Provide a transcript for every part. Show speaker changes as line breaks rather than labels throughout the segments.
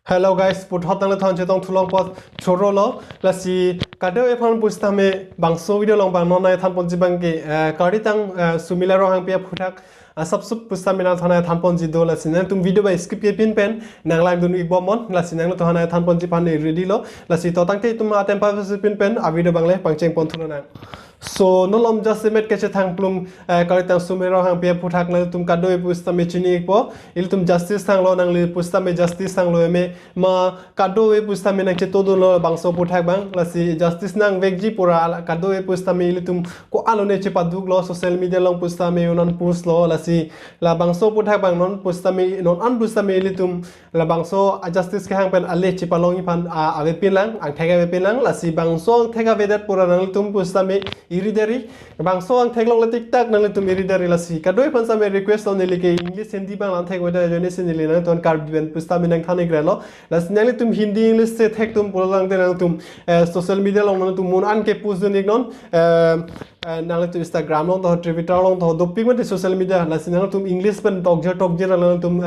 Hello guys, put hot na thon chetong thulong pot choro lo la si kado e phon pusta me bangso video long bang non nai than pon jibang ke kari tang sumila ro hang pia phutak sab sup pusta me na thana than pon ji do la sin tum video ba skip ke pin pen nang lai dun ibom mon la sin nang thana than pon ji pan ready lo la si to tang te tum atem pa pin pen a video bang le pangcheng pon thuna so no lom just met ke thang plum kari tang sumira hang pia phutak na tum kado e pusta me chini po il tum justice thang lo nang le pusta me justice thang lo me ma kado e pusta me nang che todo lo bangso puthak bang la si justice nang vegji pura kado e pusta me il tum ko alo ne che paduk lo social media long pusta me unan post lo la si la bangso puthak bang non pusta me non an pusta me il tum la bangso justice ke hang pen ale che palong i pan ave pilang ang thega ve pilang la si bangso thega vedat pura nang tum pusta me iridari bangso ang theglong la tiktak nang tum iridari la si kado e pan sa me request on le ke english hindi bang an theg weda jone sin le nang ton card ben pusta me nang thane grelo la sinali tum hindi english se thek tum pulang de nang tum social media long nang tum mun an ke post den ignon nang tum instagram long to twitter long to doping me social media la sinang tum english pen tok je nang tum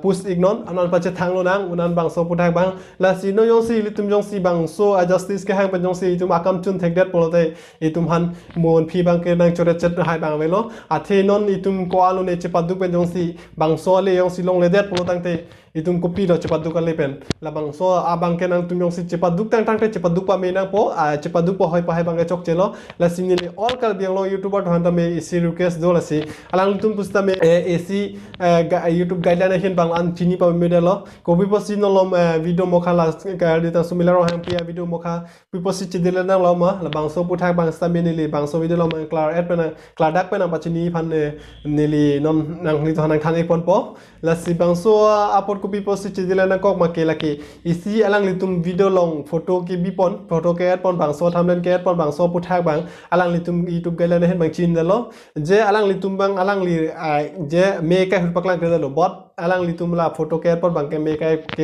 post ignon anan pa che thang lo nang unan bangso puthak bang la si no yong si tum yong si bangso justice ke hang pen yong si tum akam chun thek dat polote itum han mon phi bang ke nang chore chet hai bang velo athe non itum ko alo ne che paduk pen yong si bangso le yong si long le dat polotang te itum kopi lo cepat duk kali pen labang so abang ke nang tum yong si cepat duk tang te cepat duk pa me nang po cepat duk po hoi pa hai bang ke chok chelo la sinili all kal biang lo youtuber to handa me isi request do la si alang tum pusta me isi youtube guideline hin bang an chini pa me de lo ko bi posi no lom video mokha la ka dita sumila ro hang pia video mokha bi posi chidile nang lo ma labang so puthak bang sta me nili bang so video lo ma clar ad pen clar dak pen pa chini phan nili non nang ni to hang khane pon po la si bang so apot ko bi posi chidile na kok ma ke la ke isi alang li tum video long photo ke bi pon photo ke ad pon bang so thamlen ke ad pon bang so puthak bang alang li tum youtube guideline hen bang chin dalo je alang li tum bang alang li je me ka hu paklang ke dalo bot alang li tum la photo ke ad pon bang ke me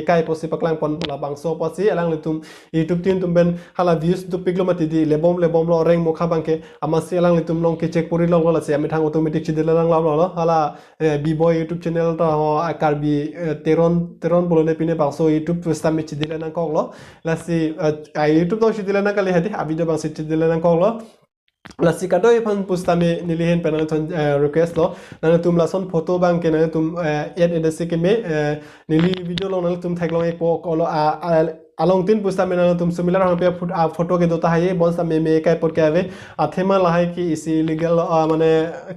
kai posi paklang pon la bang so posi alang li tum youtube tin tum ben hala views tu piglo mati di lebom lo reng mokha bang ke amasi alang li tum long ke check puri long la se ami thang automatic chidile lang lo hala b boy youtube channel ta ho akar bi teron bolone pine bangso youtube pusta me chidile nang kok lo la si youtube to chidile nang kali hadi a video bang si chidile nang kok lo la si kado e phan pusta me nili hen penal thon request lo nang tum la son photo bang ke nang tum add edc ke me nili video lo nang tum thaglong e po ko lo along tin pusta me nang tum similar hang pe photo ke dota hai bon sa me kai pot ke ave athema la hai ki isi illegal mane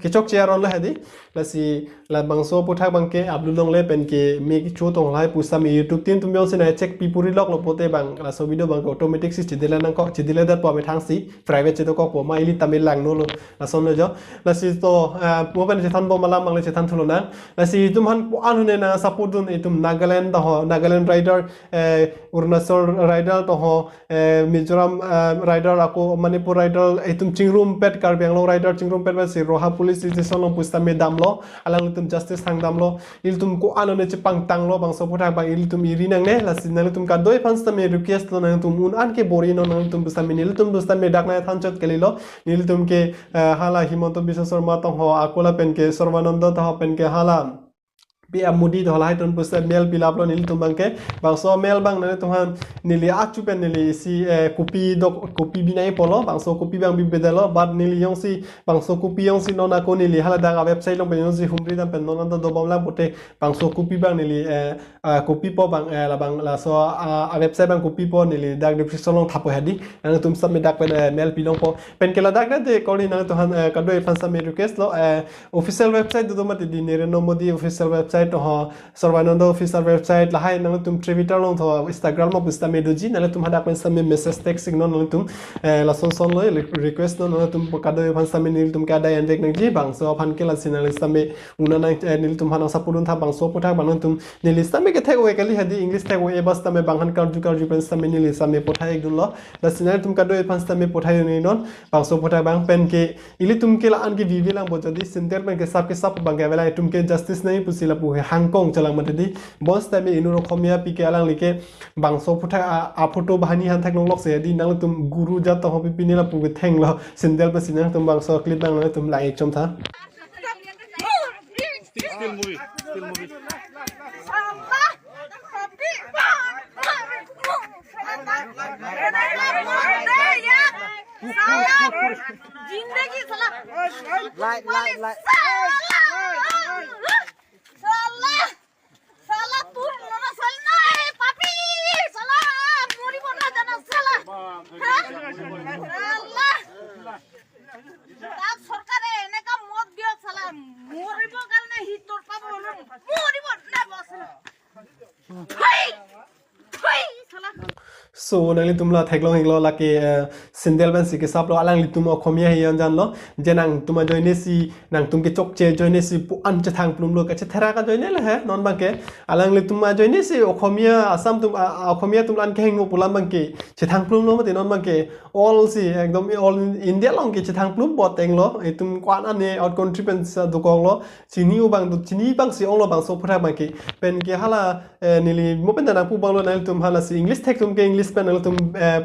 kichok chair on la hadi la si la bangso puthak bang ke ablulong le pen ke me ki chu tong lai pusta me youtube tin tum yong sin ai check pi puri lok lo pote bang la so video bang automatic si chidile nang ko chidile dat po me thang si private che to ko ma ili tamil lang no lo la son le jo la si to mo ben che than bo malam mang le che than thulo na la si tum han an ne na support dun itum nagaland rider Arunachal rider to ho Mizoram rider ako Manipur rider itum chingrum pet Karbi Anglong rider chingrum pet ba si roha police station lo pusta me dam lo alang tum justice thang dam lo il tum ko ano ne che pang tang lo bang so puthak bang il tum iri nang ne la sin nang tum ka doi fans me request lo nang tum un an ke bori no nang tum pusta me nil tum pusta me dak na than chot keli lo nil tum ke hala Himanta Biswa Sharma to ho akola pen ke Sarvananda to pen ke hala bi amudi to lai ton pusta mail bilap lo nil tum bang ke bang so mail bang na tum han nili achu pen nili si copy binai polo bang so copy bang bi bedalo bad nili yong si bang so copy yong si nona ko nili hala da website long pen yong si humri dam pen nona do bam la bote bang so copy bang nili copy po bang la bang la so website bang copy po nili dak description long thapo hadi nang tum sub me dak pen mail pilong po pen ke la dak na de ko ni nang to han ka do fan sa me request lo official website do mati di Narendra Modi official website to ho Sarvananda official website la hai nang tum Twitter long to Instagram mo pusta me doji nang tum hadak pen sa me message text signal nang tum la son lo request no nang tum ka do fan sa me nil tum ka da yan dek nang ji bang so phan ke la sinal sa me una nang nil tum hanang sapurun tha bang so puthak bang tum nil sa me ke thek we kali hadi english thek we bas ta me bang han kar ju pen sa me nil sa me pothai dun lo la sinal tum ka do fan sa me pothai ni non bang so pothak bang pen ke ili tum ke la an ke vivi lang bo jadi center pen ke sap bang ke vela tum ke justice nahi pusila pu Hong Kong chalang mate di bos ta me inu khomia pi ke alang like bangso phuthak a photo bahani han thak long lok se di nang tum guru ja to hobi pinila pu ke theng lo sindel pa sinang tum bangso clip bang lo tum lai chom tha still movie
जिंदगी साला
light
साला साला तू ना साला है पापी साला मोरी बोलना जाना साला साला आप सरकार एने का मत दियो साला मोरी बोल ने ही तोड़ पाबो मोरी बोलना बस भाई भाई साला
so nang litum la thaklong hinglo la ke sindel ban si ke sap lo alang litum khomia hi yan jan lo je nang tuma joine si nang tum ke chok che joine si pu an che thang plum lo ka che thera ka joine le he non bang ke alang litum ma joine si khomia asam tum khomia tum lan ke hing pulam bang ke che thang plum lo ma te non bang ke all si ekdom all india long ke che thang plum bot teng lo e tum kwan an ne out contributors do kong lo chini u bang chini bang si ong lo bang so phra bang ke pen ke hala nili mo pen na pu bang lo nang tum hala si english thek tum ke english pen tum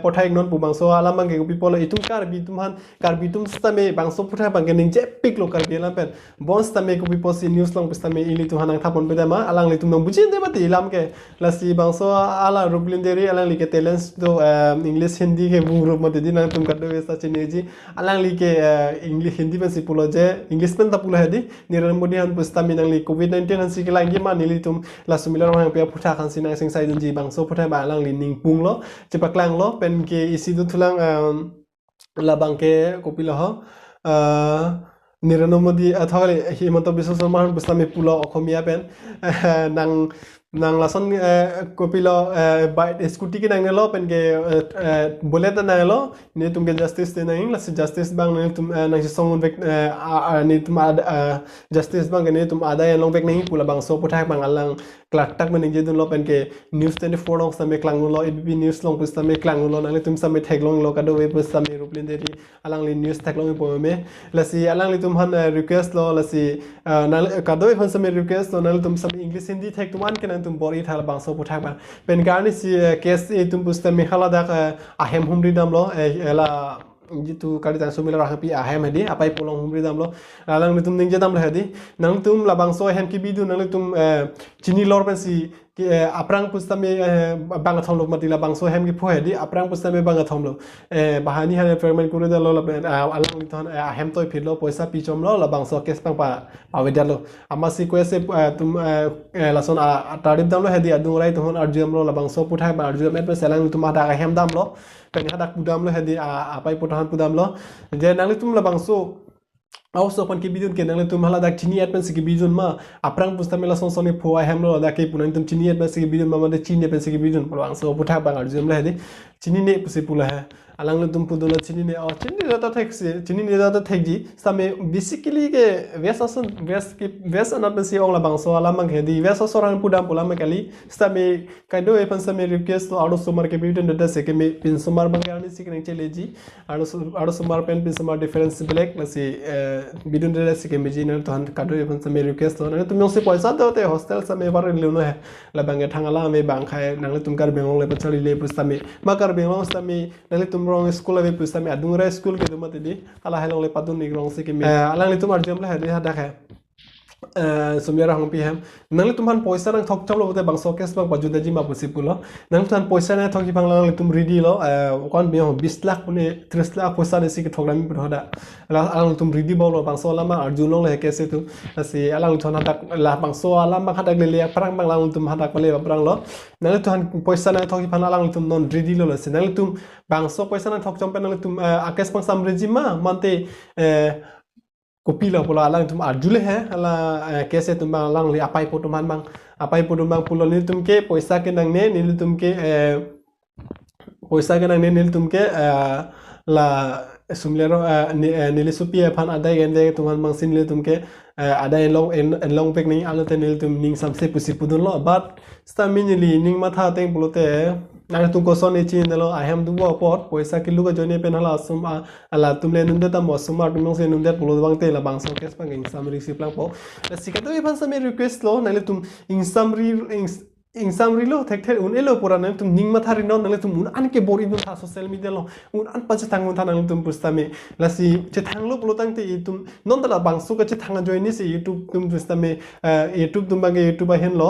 pothai non pu bang so alam bang ke people itum kar bi tum han kar bi tum stame bang so phra bang ke ning je pik lo kar bi la pen bon stame ko people si news long stame ili tu hanang thapon be ma alang li tum nong bujin de ma ti lam ke la si bang so ala rublin deri alang li ke talents do english hindi ke bu ro ma de din tum ka do sa chini ji alang li ke english hindi ben si pulo je english pen ta pulo hedi niran modi han stame nang li covid 19 han si ke lang gi ma ni li tum la sumila hang pe phutha khan si nang sing sai ji bang so phutha ba alang li ning pung lo che paklang lo pen ke isi du thulang la bang ke kopilo ho niranmodi athale himanto biswa sharma han bustami pulo okhomia pen nang nang lason kopilo by scooty ke nang lo pen ke bolet na lo ne tum ke justice te nang la justice bang ne tum nang song vek ne tum justice bang ne tum ada long vek nahi pula bang so puthak bang alang klak tak men je dun lo pen ke news 24 long same klang lo abp news long pustame klang lo nang tum same theklong lo ka do we pustame ruplin deri alang li news theklong po me la si alang li tum han request lo la si ka do we same request lo nang tum same english hindi thek tum an ke tum bori thal bang so puthak ba pen garni si case e tum pustame hala dak ahem humri dam lo ela jitu kali tan sumila rahapi ahem hedi apai polong humri dam lo alang tum ning je dam lo hedi nang tum la bang so hem ki bidu nang tum chini lor pen si aprang pustame bang thom lo matila bang so hem ki pho hedi aprang pustame bang thom lo bahani han experiment kure da lo alang thon ahem toy philo poisa pi chom lo la bang so case pang pa awedal lo amasi kwese tum lason tarib dam lo hedi adu rai thon arjum lo la bang so puthai ba arjum et selang tum ada ahem dam lo pen hadak pudam lo hedi apai putahan pudam lo je nang tum la bang so also pan ke bidun ke nang tum hala dak chini advance ke bidun ma aprang pustame la son sone phoa hem lo da ke punan tum chini advance ke bidun ma ma de chini advance ke bidun bang so putha bang arjum la hedi chini ne pusi pula hai alang tum pudula chini ne chini da thek se chini ne da thek ji same basically ke vesason ves anat se ong la bang so ala mang hedi vesason ran pudam pula ma kali same kaido e pan same request to ado sumar ke bidun da se ke me pin sumar bang ani sik nang chele ji ado sumar pen pin sumar difference black la se bidun da se ke me ji na to han kaido e pan same request to na tum se paisa do te hostel same bar le no hai la bang thangala me bang khai nang tum kar bengong le pachali le pustame ma kar bengong stame nang tum rong school ave pustame adungra school ke dumate di ala helong le padun ni rong se ke me alang le tum arjum la hedi hada khai sumyara hang pi hem nang tum han poisa nang thok chom lo te bang so kes bang paju daji ma pusi pulo nang tum han poisa na thok bang lang tum ready lo kon bi 20 lakh pune 30 lakh poisa ne si ke thok lam bi hoda alang tum ready bol bang so lama arjun long le ke se tu asi alang thon hadak la bang so lama hadak le prang bang lang tum hadak le prang lo nang tum han poisa na thok bang alang tum non ready lo se nang tum bang so poisa na thok chom pe nang tum akes pang sam reji ma mante kopila pola alang tum arjule hai ala kaise tum bang alang li apai po tum han bang apai po tum bang pulo ni tum ke poisa ke nang ne ni tum ke poisa ke nang ne ni tum ke la sumlero nili supi phan adai gende tum han bang sin le tum ke adai long pek ni alote nil tum ning samse pusi pudun lo but staminili ning matha teng pulote nang tum ko son echi nelo ahem du pot poisa ki luga jone pen hala sum ala tum le nunde tam sum ar tum se nunde pulo bang te la bang so kes pang ing samri si plang po sikato e pan same request lo nale tum ing samri इंसाम रिलो थेक थे उन yellow पुरा नंग तुम निंग मथारी no नंग तुम उन अन के बोरी नु था सोशल मीडिया लो उन अन पच थांग था नंग तुम पुस्ता में लसी चे थांग लो पुलो तंग ते तुम नोन दला बांसु का चे थांग जॉइन से यूट्यूब तुम पुस्ता में यूट्यूब तुम बांगे यूट्यूब हेन लो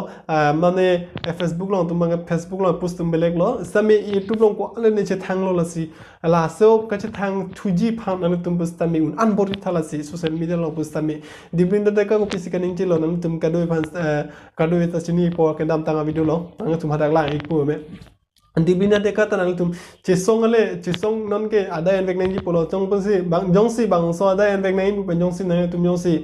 माने फेसबुक लो तुम बांगे फेसबुक लो पुस्त तुम बेलेग लो समे यूट्यूब लो को अले ने चे थांग लो लसी लासो का चे थांग थुजी फाम नंग तुम पुस्ता में उन अन बोरी था लसी सोशल मीडिया लो पुस्ता में डिब्रिन द का को किसी का निंग चे लो नंग तुम कादो फांस कादो वे तस्नी पो के दाम तांगा वीडियो लो नंग तुम हदाक ला इको में डिब्रिन द का तनल तुम चेसोंग नन के आदा एन वेक नंग जी पोलो चोंग पसी बांग जोंसी बांग सो आदा एन वेक नंग बुपेन जोंसी नंग तुम जोंसी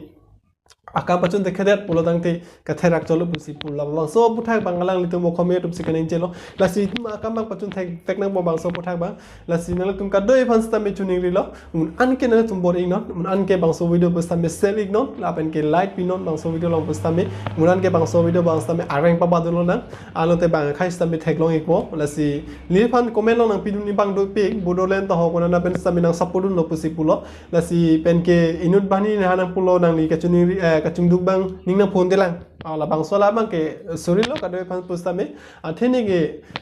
आका पचन देखे दे पुलो तंगते कथे राख चलो पुसी पुला बांग सो पुथाक बांगलांग लितु मोखमे तुम सिकने चलो लासी तुम आका बांग पचन थेक तेकनंग बो बांग सो पुथाक बा लासी नल तुम का दोय फंस तमे चुनिंग रिलो उन अन के न तुम बोर इग्नो उन अन के बांग सो वीडियो बस्ता में सेल इग्नो लापेन के लाइट पिनो बांग सो वीडियो लंग बस्ता में उन अन के बांग सो वीडियो बांग में आरेंग पा बादलो ना आलोते बांग खाइस तमे थेक लोंग इको लासी लिफान कमेंट लोंग पिनुनि बांग दो पिक बोडोलैंड त हको ना पेन तमे नंग सपोर्ट लो पुसी पुलो लासी पेन के इनुट बानी ना पुलो नंग नि कचुनि कचुंदुक बांग निंगना फोन दिलां ala bang sola bang ke sorilo kadoi pan pustame atheni ge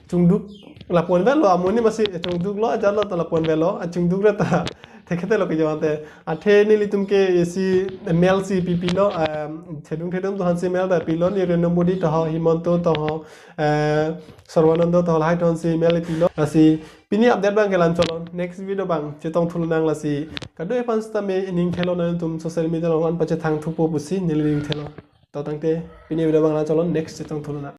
chungduk la pon velo amoni masi chungduk lo ajalo ta la pon velo chungduk ra ta thekete lo ke jawate atheni li tumke esi mel si pp lo thedung to hansi mel da pilon ni renomodi to himanto to sarwanando to lai ton si mel pilo asi pini update bang ke lan cholon next video bang chetong thulunang la si kadoi pan stame ning thelo na tum social media lo an pache thang thupo pusi niling thelo tao tăng tê video bang la cholon next chetong thuluna